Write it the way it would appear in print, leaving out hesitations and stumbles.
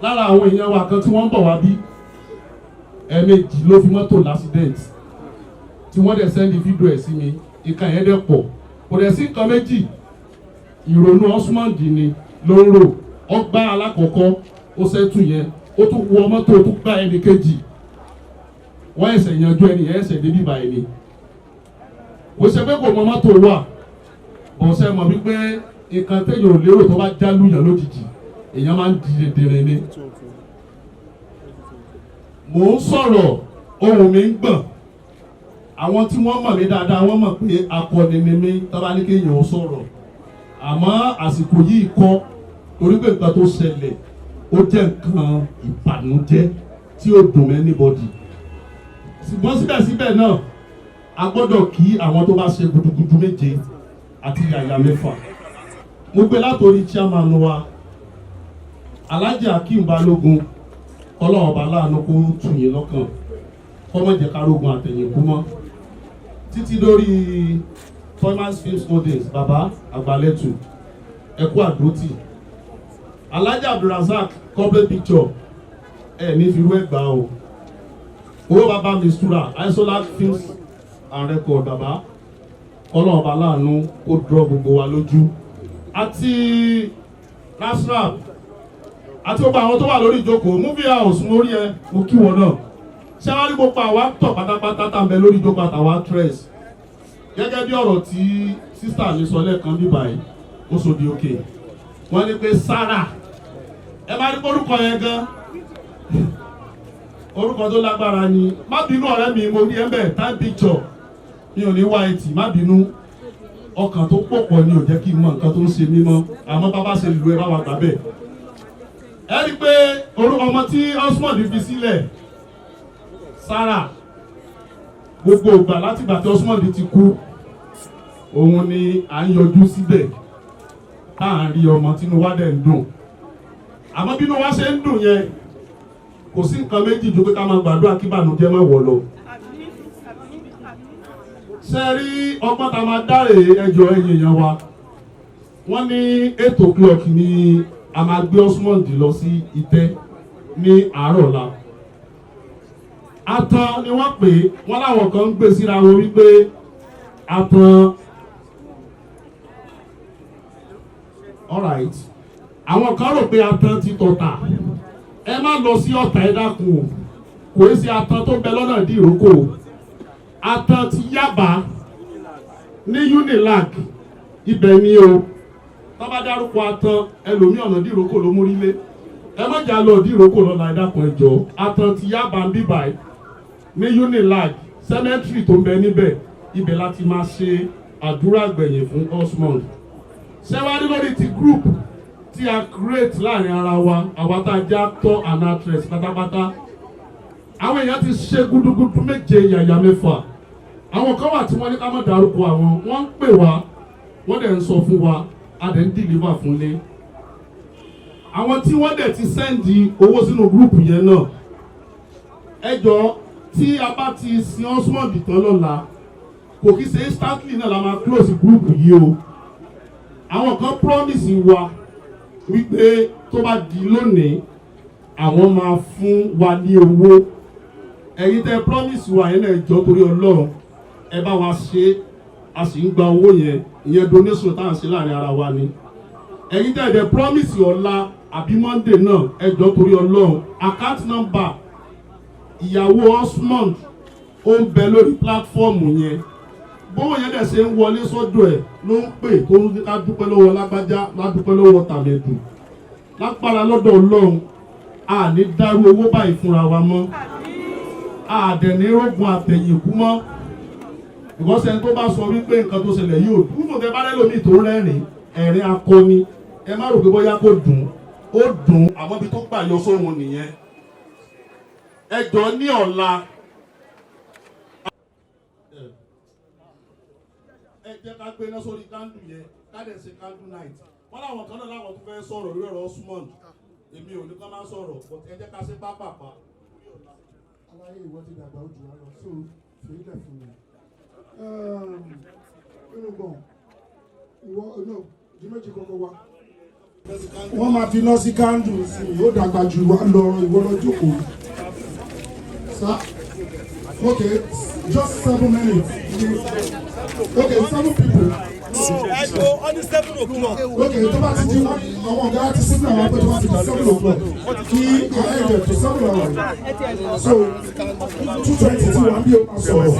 lára àwọn èèyàn wa kan tí wọ́n ń bọ̀ wá bí ẹ̀ẹ̀mejì ló fi mọ́tò l'accident tí wọ́n dẹ̀ sẹ́ndì fídíò ẹ̀ sí mi ìka yẹn dẹ̀ pọ̀ kò dẹ̀ sí nǹkan méjì ìrònú Osmond ni ló ń rò ọgbà alákọ̀ọ́kọ́ ó ṣẹ́tù yẹn ó tún wọ mọ́tò ó tún gbá ẹni kejì wọ́n ẹ̀sẹ̀ yanjú ẹni yẹn ẹ̀sẹ̀ débi báyìí ni kò ṣe pé kò mọ mọ́tò wà bọ̀sẹ̀ mọ̀ wípé nǹkan téèyàn ò lérò tó bá já lùyàn lójijì èèyàn máa ń di dèrè ni. mò ń sọ̀rọ̀ ohùn mi ń gbọ̀n àwọn tí wọ́n mọ̀ mí dáadáa wọ́n mọ̀ pé akọni ni mí tábà ní kéèyàn ó sọ̀rọ̀ àmọ́ àsìkò yìí kọ́ torí pé nǹkan tó ṣẹlẹ̀ ó jẹ́ nǹkan ìbànújẹ́ tí ó dùn mọ́ anybody ṣùgbọ́n síbẹ̀síbẹ̀ náà a gbọ́dọ̀ kí àwọn tó bá ṣe gudugudu méje àti yàyà mẹ́fà mo gbé látòrí chairman wa Alhaji Akeem Balogun Ọlọ́run ọba láàánú kó tù yín lọ́kàn kọ́mọ̀ jẹ́ kárógun àtẹ̀yìnkú mọ́ títí lórí Thomas Films Holdings bàbá àgbàlẹ́tù ẹ̀kú àdótì Alhaji Abdulrasaq corporate picture ẹ̀ ní firú ẹ̀gbá o owó bàbá mistura Isolat Films and Record bàbá Ọlọ́run ọba láàánú kó dúró gbogbo wa lójú àti Nasrab àti gbogbo àwọn tó wà lórí ìjókòó movie house mo rí ẹ mo kí wọn náà ṣé wàá rí gbogbo àwa tọ̀ pátápátá tá à ń bẹ lórí ìjókòó àtàwọn actress gẹ́gẹ́ bí ọ̀rọ̀ tí sísá mi sọ lẹ́ẹ̀kan bí báyìí ó sòdì òkè wọ́n ní pé Sarah ẹ má rí orúkọ yẹn gan orúkọ tó lágbára ni má bínú ọ̀rẹ́ mi mo rí ẹ bẹ́ẹ̀ time picture mi ò ní wá etí má bínú ọkàn tó pọ̀pọ̀ ni ò jẹ́ kí n mọ nǹkan tó ń ṣe mí mọ́ àmọ́ bàbá ṣe lu ẹ bá wa gbà bẹ́ẹ̀ ẹ rí i pé orúkọ ọmọ tí Osmond fi sílẹ̀ Sarah gbogbo ìgbà láti ìgbà tí Osmond ti kú òun ni à ń yọjú síbẹ̀ tá à ń rí ọmọ tínú wa dẹ̀ ń dùn àmọ́ bínú wa ṣe ń dùn yẹn kò sí nǹkan méjì ju pé ká máa gbàdúrà kí ìbànújẹ́ má wọ̀ lọ. ṣe rí ọgbọ́n tá a máa dáre ẹjọ́ ẹ̀yìn èèyàn wa wọ́n ní 8 o'clock ni a máa gbé Osmond lọ sí Ìtẹ́ ní àárọ̀ ọ̀la atan ni wọ́n pè é wọ́n láwọn kan ń gbé síra wọn wípé atan alright àwọn kan rò pé atan ti tọ̀tà ẹ má lọ sí Ọ̀tà ẹ dákun o kò é sí atan tó bẹ lọ́nà dí ìrókò atan ti Yábà ní Unilag ibẹ̀ ni o tọ́ba dárúkọ atan ẹlòmí ọ̀nà dí ìrókò ló múrí lé ẹ má jà lọ dí ìrókò lọ́nà ẹ dákun ẹ jọ atan ti Yábà ń bíbáyìí ní Unilag cemetery tó ń bẹ níbẹ̀ ibẹ̀ láti máa ṣe àdúrà gbẹ̀yìn fún Osmond ṣẹ́wárí lórí ti group tí a create láàrin ara wa àwa tá a jẹ́ actor and actress pátápátá àwọn èèyàn ti ṣe gudugudu méje yàyà mẹ́fà àwọn kan wà tí wọ́n ní ká má dárúkọ àwọn wọ́n ń pè wá wọ́n dẹ̀ ń sọ fún wa a dẹ̀ ń deliver fúnlé àwọn tí wọ́n dẹ̀ ti sẹ́ndì owó sínú group yẹn náà ẹ jọ̀ọ́ tí a bá ti sin Osmond tán lọ́la kò kí ṣe instantly náà la máa close group yìí o àwọn kan promise wa wípé tó bá di lónìí àwọn máa fún wa ní owó ẹ̀yin tẹ́ promise wa yẹn náà jọ torí Ọlọ́run ẹ bá wa ṣe a sì ń gba owó yẹn ìyẹn donation tá à ń ṣe láàrin ara wa ni ẹ̀yin tẹ́ dẹ̀ promise ọ̀la àbí Monday náà ẹ jọ torí Ọlọ́run account number ìyàwó Osmond ó ń bẹ lórí pílátífọ́ọ̀mù yẹn bówó yẹn dẹ̀ ṣe ń wọlé sọ́dọ̀ ẹ̀ ló ń pè tó ń ká dúpẹ́ lọ́wọ́ lágbájá ládúpẹ́ lọ́wọ́ tàmẹ̀dù lágbára lọ́dọ̀ Ọlọ́run a ní dárú owó báyìí fúnra wa mọ́ a dẹ̀ ní rógun àtẹ̀yìnkú mọ́ ìkọ́sẹ̀ tó bá sọ wípé nǹkan tó ṣẹlẹ̀ yóò dúró tẹ bá lẹ́lòmíì tó rẹ́rìn ẹ̀rín akọni ẹ má rò pé bóyá kó dùn ó dùn àmọ́ bí tó gbà yọ sóhun nìyẹn ẹ jọ ní ọ̀la ẹ jẹ́ ká gbé iná sórí kándù yẹn ká dẹ̀ ṣe kándù night wọ́n láwọn kan náà láwọn tó fẹ́ sọ̀rọ̀ lórí ọ̀rọ̀ Osmond èmi ò ní kán máa sọ̀rọ̀ but ẹ jẹ́ ká ṣe pápápá. aláyé ìwọ ti dàgbà ojú wa lọ so fèyílẹ̀ fún mi. inú gbọ̀n ìwọ náà di méjì kọ́kọ́ wá wọ́n máa fi iná sí kándù sí i ó dàgbà jù wá lọ ìwọ lọ jókòó. Sir, okay, just 7 minutes. Okay, 7 people. I go on the 7 o'clock. Okay, tó bá ti di wọn àwọn ọ̀gá ti sígbà wọn pé tó bá ti di 7 o'clock kí ẹ̀ẹ́dẹ̀ tó 7 hours. So 2:20 tí wọ́n bí ó máa sọ̀rọ̀.